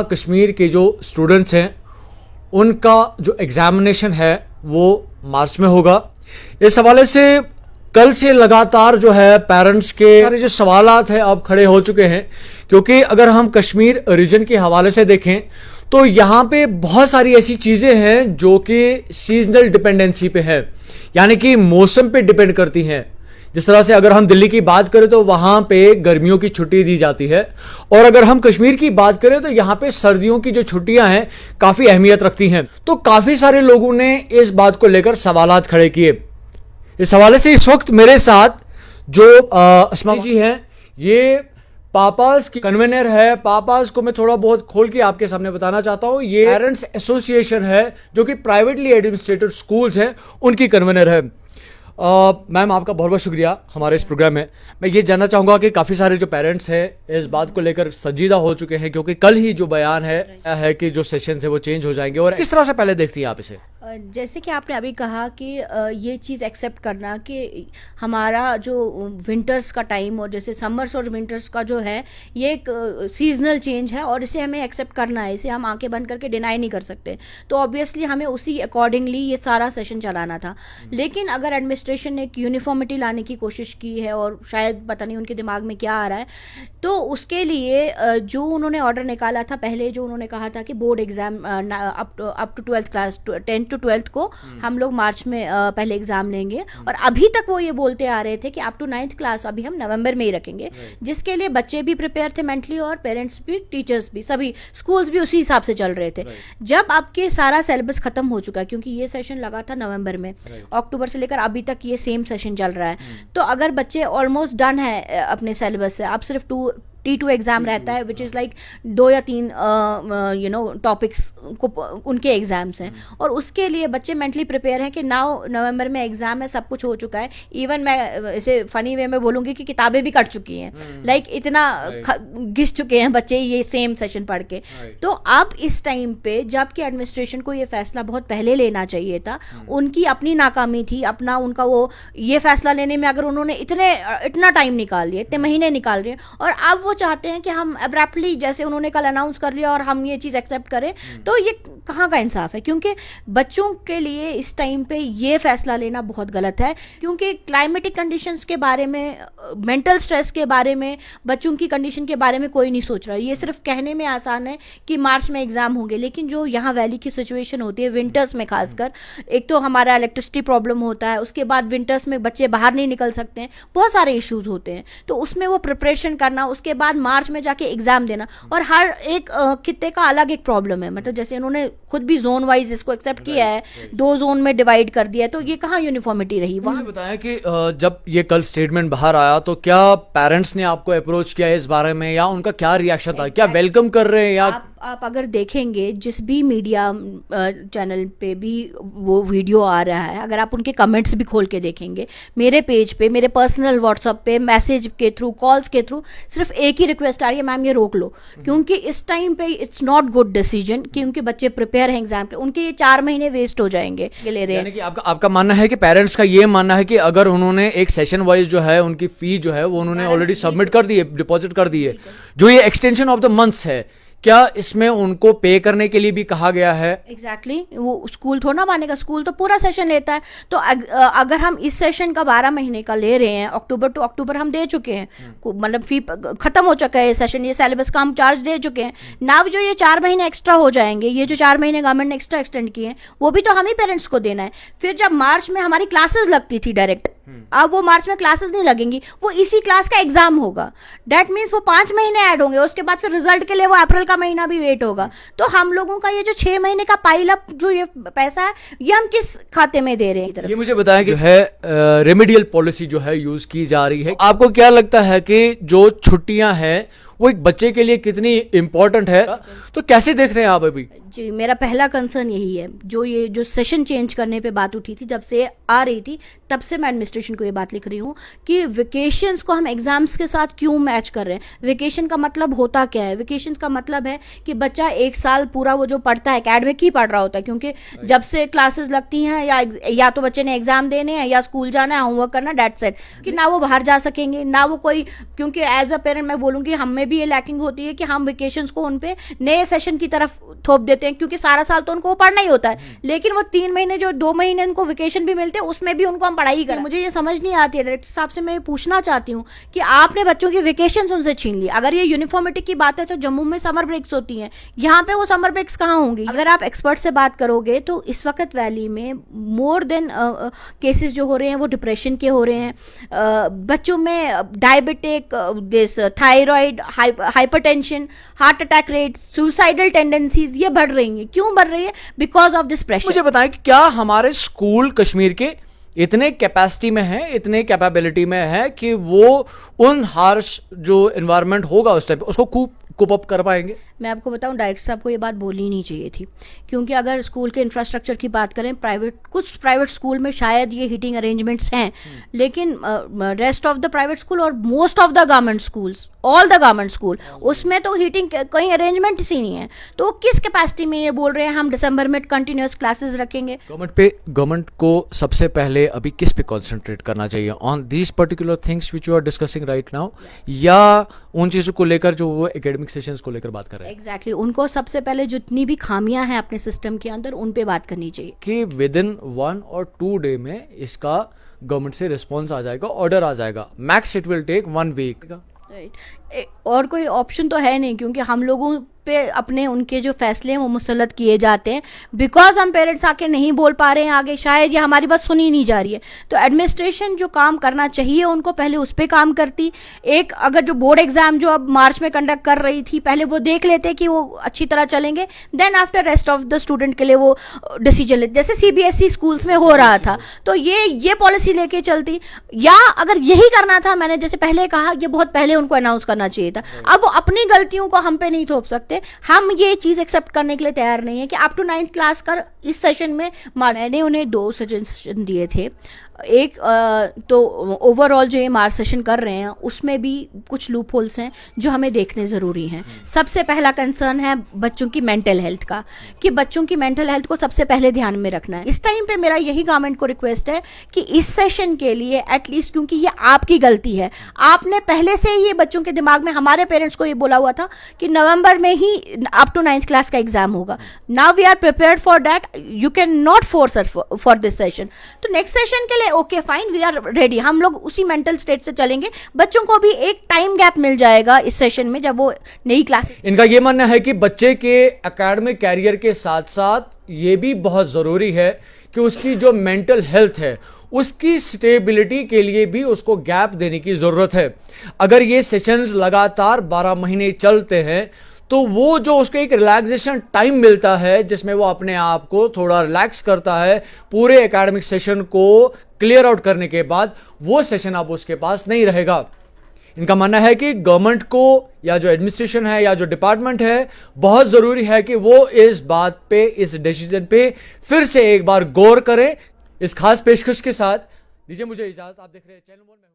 कश्मीर के जो स्टूडेंट्स हैं उनका जो एग्जामिनेशन है वो मार्च में होगा। इस हवाले से कल से लगातार जो है पेरेंट्स के सारे जो सवालात हैं अब खड़े हो चुके हैं, क्योंकि अगर हम कश्मीर रीजन के हवाले से देखें तो यहाँ पे बहुत सारी ऐसी चीज़ें हैं जो कि सीजनल डिपेंडेंसी पे है, यानी कि मौसम पे डिपेंड करती हैं। जिस तरह से अगर हम दिल्ली की बात करें तो वहां पे गर्मियों की छुट्टी दी जाती है, और अगर हम कश्मीर की बात करें तो यहाँ पे सर्दियों की जो छुट्टियां हैं काफी अहमियत रखती हैं। तो काफी सारे लोगों ने इस बात को लेकर सवालात खड़े किए। इस हवाले से इस वक्त मेरे साथ जो अस्मा जी हैं, ये पापास की कन्वेनर है। पापास को मैं थोड़ा बहुत खोल के आपके सामने बताना चाहता हूं। ये पेरेंट्स एसोसिएशन है जो कि प्राइवेटली एडमिनिस्ट्रेटेड स्कूल्स हैं, उनकी कन्वेनर है। मैम, आपका बहुत बहुत शुक्रिया हमारे इस प्रोग्राम में। मैं ये जानना चाहूँगा कि काफ़ी सारे जो पेरेंट्स हैं इस बात को लेकर संजीदा हो चुके हैं, क्योंकि कल ही जो बयान है कि जो सेशन है वो चेंज हो जाएंगे, और किस तरह से पहले देखती हैं आप इसे? जैसे कि आपने अभी कहा कि ये चीज़ एक्सेप्ट करना कि हमारा जो विंटर्स का टाइम और जैसे समर्स और विंटर्स का जो है ये एक सीजनल चेंज है, और इसे हमें एक्सेप्ट करना है, इसे हम आंखें बंद करके डिनाई नहीं कर सकते। तो ऑब्वियसली हमें उसी अकॉर्डिंगली ये सारा सेशन चलाना था। लेकिन अगर एडमिनिस्ट्रेशन ने एक यूनिफॉर्मिटी लाने की कोशिश की है, और शायद पता नहीं उनके दिमाग में क्या आ रहा है, तो उसके लिए जो उन्होंने ऑर्डर निकाला था पहले, जो उन्होंने कहा था कि board exam up to 12th class 10 to 12th को हम लोग मार्च में पहले एग्जाम लेंगे, और अभी तक वो ये बोलते आ रहे थे कि अप टू 9th क्लास अभी हम नवंबर में ही रखेंगे, जिसके लिए बच्चे भी प्रिपेयर थे मेंटली, और पेरेंट्स भी, टीचर्स भी, सभी स्कूल्स भी उसी हिसाब से चल रहे थे। जब आपके सारा सिलेबस खत्म हो चुका है, क्योंकि ये सेशन लगा था नवंबर में, अक्टूबर से लेकर अभी तक ये सेम सेशन चल रहा है, तो अगर बच्चे ऑलमोस्ट डन है अपने सिलेबस से, अब सिर्फ T2 एग्जाम रहता है, विच इज़ लाइक 2 या 3 टॉपिक्स को उनके एग्जाम्स हैं, और उसके लिए बच्चे मेंटली प्रिपेयर हैं कि नाउ नवंबर में एग्जाम है, सब कुछ हो चुका है। इवन मैं इसे फनी वे में बोलूँगी कि किताबें भी कट चुकी हैं, लाइक इतना घिस चुके हैं बच्चे ये सेम सेशन पढ़ के। तो अब इस टाइम पे जबकि एडमिनिस्ट्रेशन को ये फैसला बहुत पहले लेना चाहिए था, उनकी अपनी नाकामी थी, अपना उनका वो ये फैसला लेने में अगर उन्होंने इतना टाइम निकाल लिया, इतने महीने निकाल रहे, और अब वो चाहते हैं कि हम अब्रप्टली, जैसे उन्होंने कल अनाउंस कर लिया और हम ये चीज एक्सेप्ट करें, तो ये कहाँ का इंसाफ है? क्योंकि बच्चों के लिए इस टाइम पे ये फैसला लेना बहुत गलत है, क्योंकि क्लाइमेटिक कंडीशंस के बारे में, मेंटल स्ट्रेस के बारे में, बच्चों की कंडीशन के बारे में कोई नहीं सोच रहा है। ये सिर्फ कहने में आसान है कि मार्च में एग्जाम होंगे, लेकिन जो यहाँ वैली की सिचुएशन होती है विंटर्स में खासकर, एक तो हमारा इलेक्ट्रिसिटी प्रॉब्लम होता है, उसके बाद विंटर्स में बच्चे बाहर नहीं निकल सकते हैं, बहुत सारे इश्यूज होते हैं, तो उसमें वो प्रिपरेशन करना, उसके बाद मार्च में जाके एग्जाम देना, और हर एक खित्ते का अलग एक प्रॉब्लम है। मतलब जैसे उन्होंने खुद भी जोन वाइज इसको एक्सेप्ट किया है, 2 जोन में डिवाइड कर दिया है, तो ये कहाँ यूनिफॉर्मिटी रही? वहाँ बताया कि जब ये कल स्टेटमेंट बाहर आया तो क्या पेरेंट्स ने आपको अप्रोच किया इस बारे में, या उनका क्या रिएक्शन था? क्या वेलकम कर रहे हैं? या आप अगर देखेंगे जिस भी मीडिया चैनल पे भी वो वीडियो आ रहा है, अगर आप उनके कमेंट्स भी खोल के देखेंगे, मेरे पेज पे, मेरे पर्सनल व्हाट्सएप पे, मैसेज के थ्रू, कॉल्स के थ्रू, सिर्फ एक ही रिक्वेस्ट आ रही है, मैम ये रोक लो, क्योंकि इस टाइम पे इट्स नॉट गुड डिसीजन, क्योंकि बच्चे प्रिपेयर हैं एग्जाम पे, उनके ये 4 महीने वेस्ट हो जाएंगे। ले रहे हैं कि आपका मानना है कि पेरेंट्स का ये मानना है कि अगर उन्होंने एक सेशन वाइज जो है उनकी फी जो है वो उन्होंने ऑलरेडी सबमिट कर दी है, डिपॉजिट कर दी है, जो ये एक्सटेंशन ऑफ द मंथ्स है, क्या इसमें उनको पे करने के लिए भी कहा गया है? एग्जैक्टली वो स्कूल थोड़ा ना मानेगा, स्कूल तो पूरा सेशन लेता है। तो अगर हम इस सेशन का 12 महीने का ले रहे हैं, अक्टूबर टू अक्टूबर हम दे चुके हैं, मतलब फी खत्म हो चुका है सेशन, ये सिलेबस का हम चार्ज दे चुके हैं। नाव जो ये 4 महीने एक्स्ट्रा हो जाएंगे, ये जो 4 महीने गवर्नमेंट ने एक्स्ट्रा एक्सटेंड किए हैं, वो भी तो हम ही पेरेंट्स को देना है। फिर जब मार्च में हमारी क्लासेस लगती थी डायरेक्ट, अब वो मार्च में क्लासेस नहीं लगेंगी, वो इसी क्लास का एग्जाम होगा। दैट मीन्स वो 5 महीने ऐड होंगे, उसके बाद फिर रिजल्ट के लिए वो अप्रैल का महीना भी वेट होगा। तो हम लोगों का ये जो 6 महीने का पाइल अप जो ये पैसा है, ये हम किस खाते में दे रहे हैं? ये मुझे बताया कि है रेमेडियल पॉलिसी जो है यूज की जा रही है। आपको क्या लगता है कि जो छुट्टियां हैं वो एक बच्चे के लिए कितनी इंपॉर्टेंट है, तो कैसे देख रहे हैं आप अभी? जी, मेरा पहला कंसर्न यही है। ये जो सेशन चेंज करने पे बात उठी थी, जब से आ रही थी तब से मैं एडमिनिस्ट्रेशन को ये बात लिख रही हूँ कि वेकेशंस को हम एग्जाम्स के साथ क्यों मैच कर रहे हैं। वेकेशन का मतलब होता क्या है? वेकेशन का मतलब है कि बच्चा 1 साल पूरा वो जो पढ़ता है एकेडमिक ही पढ़ रहा होता है, क्योंकि जब से क्लासेस लगती हैं या तो बच्चे ने एग्जाम देने हैं या स्कूल जाना है, होमवर्क करना, दैट्स इट। कि ना वो बाहर जा सकेंगे, ना वो कोई, क्योंकि एज अ पेरेंट मैं बोलूँगी, हम में भी ये लैकिंग होती है कि हम वेकेशंस को उन पे नए सेशन की तरफ थोप देते हैं, क्योंकि सारा साल तो उनको पढ़ना ही होता है, लेकिन वो 3 महीने जो 2 महीने उनको वेकेशन भी मिलते हैं उसमें भी उनको हम पढ़ाई करें। मुझे ये समझ नहीं आती है, डायरेक्टर साहब से मैं पूछना चाहती हूँ कि आपने बच्चों की वेकेशन उनसे छीन ली। अगर ये यूनिफॉर्मिटी की बात है तो जम्मू में समर ब्रेक्स होती हैं, यहाँ पे वो समर ब्रेक्स कहाँ होंगी? अगर आप एक्सपर्ट से बात करोगे तो इस वक्त वैली में मोर देन केसेस जो हो रहे हैं वो डिप्रेशन के हो रहे हैं, बच्चों में diabetic, thyroid, hypertension, heart attack rate, suicidal tendencies ये बढ़ रही हैं। क्यों बढ़ रही है? Because of this pressure. मुझे बताएं कि क्या हमारे स्कूल कश्मीर के इतने कैपेसिटी में है, इतने कैपेबिलिटी में है कि वो उन हार्श जो एनवायरनमेंट होगा उस टाइप उसको कूप अप कर पाएंगे? मैं आपको बताऊं, डायरेक्टर साहब को ये बात बोलनी नहीं चाहिए थी, क्योंकि अगर स्कूल के इंफ्रास्ट्रक्चर की बात करें, कुछ प्राइवेट स्कूल में शायद ये हीटिंग अरेंजमेंट्स हैं, लेकिन rest of the private school और most of the government schools, all the government school, उसमें तो हीटिंग कहीं अरेंजमेंट ही नहीं है। तो किस कैपेसिटी में ये बोल रहे हैं हम दिसंबर में कंटिन्यूअस क्लासेस रखेंगे? गवर्नमेंट को सबसे पहले अभी किस पे कॉन्सेंट्रेट करना चाहिए? On these particular things which you are discussing right now, या उन चीजों को लेकर जो वो एकेडमिक सेशंस को लेकर बात कर रहे हैं? एग्जैक्टली, उनको सबसे पहले जितनी भी खामियां हैं अपने सिस्टम के अंदर उन पे बात करनी चाहिए कि विद इन 1 और 2 डे में इसका गवर्नमेंट से रिस्पॉन्स आ जाएगा, ऑर्डर आ जाएगा, max it will take 1 week. और कोई ऑप्शन तो है नहीं, क्योंकि हम लोगों पे अपने उनके जो फैसले हैं वो मुसल्लत किए जाते हैं, बिकॉज हम पेरेंट्स आके नहीं बोल पा रहे हैं आगे, शायद ये हमारी बात सुनी नहीं जा रही है। तो एडमिनिस्ट्रेशन जो काम करना चाहिए उनको पहले उस पर काम करती। एक अगर जो बोर्ड एग्जाम जो अब मार्च में कंडक्ट कर रही थी, पहले वो देख लेते कि वो अच्छी तरह चलेंगे, then after rest of the student के लिए वो डिसीजन लेते, जैसे CBSE स्कूल्स में हो रहा था। तो ये पॉलिसी लेके चलती, या अगर यही करना था, मैंने जैसे पहले कहा, ये बहुत पहले उनको अनाउंस करना चाहिए था। अब वो अपनी गलतियों को हम पे नहीं थोप सकते। हम ये चीज एक्सेप्ट करने के लिए तैयार नहीं है कि अप टू 9th क्लास का इस सेशन में मैंने उन्हें 2 सजेशन दिए थे। एक तो ओवरऑल जो ये मार्च सेशन कर रहे हैं उसमें भी कुछ लूप होल्स हैं जो हमें देखने ज़रूरी हैं। सबसे पहला कंसर्न है बच्चों की मेंटल हेल्थ का, कि बच्चों की मेंटल हेल्थ को सबसे पहले ध्यान में रखना है। इस टाइम पे मेरा यही गवर्नमेंट को रिक्वेस्ट है कि इस सेशन के लिए एटलीस्ट, क्योंकि ये आपकी गलती है, आपने पहले से ये बच्चों के दिमाग में, हमारे पेरेंट्स को ये बोला हुआ था कि नवंबर में ही अप टू 9th क्लास का एग्जाम होगा। Now we are prepared for that, you can not force us for this session. तो नेक्स्ट सेशन के लिए okay fine, we are ready, हम लोग उसी मेंटल स्टेट से चलेंगे। बच्चों को भी एक टाइम गैप मिल जाएगा इस सेशन में जब वो नई क्लास। इनका ये मानना है कि बच्चे के एकेडमिक कैरियर के साथ साथ ये भी बहुत जरूरी है कि उसकी जो मेंटल हेल्थ है उसकी स्टेबिलिटी के लिए भी उसको गैप देने की जरूरत है। अगर ये सेशंस लगातार 12 महीने चलते हैं तो वो जो उसको एक रिलैक्सेशन टाइम मिलता है जिसमें वो अपने आप को थोड़ा रिलैक्स करता है पूरे एकेडमिक सेशन को क्लियर आउट करने के बाद, वो सेशन अब उसके पास नहीं रहेगा। इनका मानना है कि गवर्नमेंट को या जो एडमिनिस्ट्रेशन है या जो डिपार्टमेंट है, बहुत ज़रूरी है कि वो इस बात पे, इस डिसीजन पे फिर से एक बार गौर करें। इस खास पेशकश के साथ दीजिए मुझे इजाज़त। आप देख रहे हैं चैनल मोर में।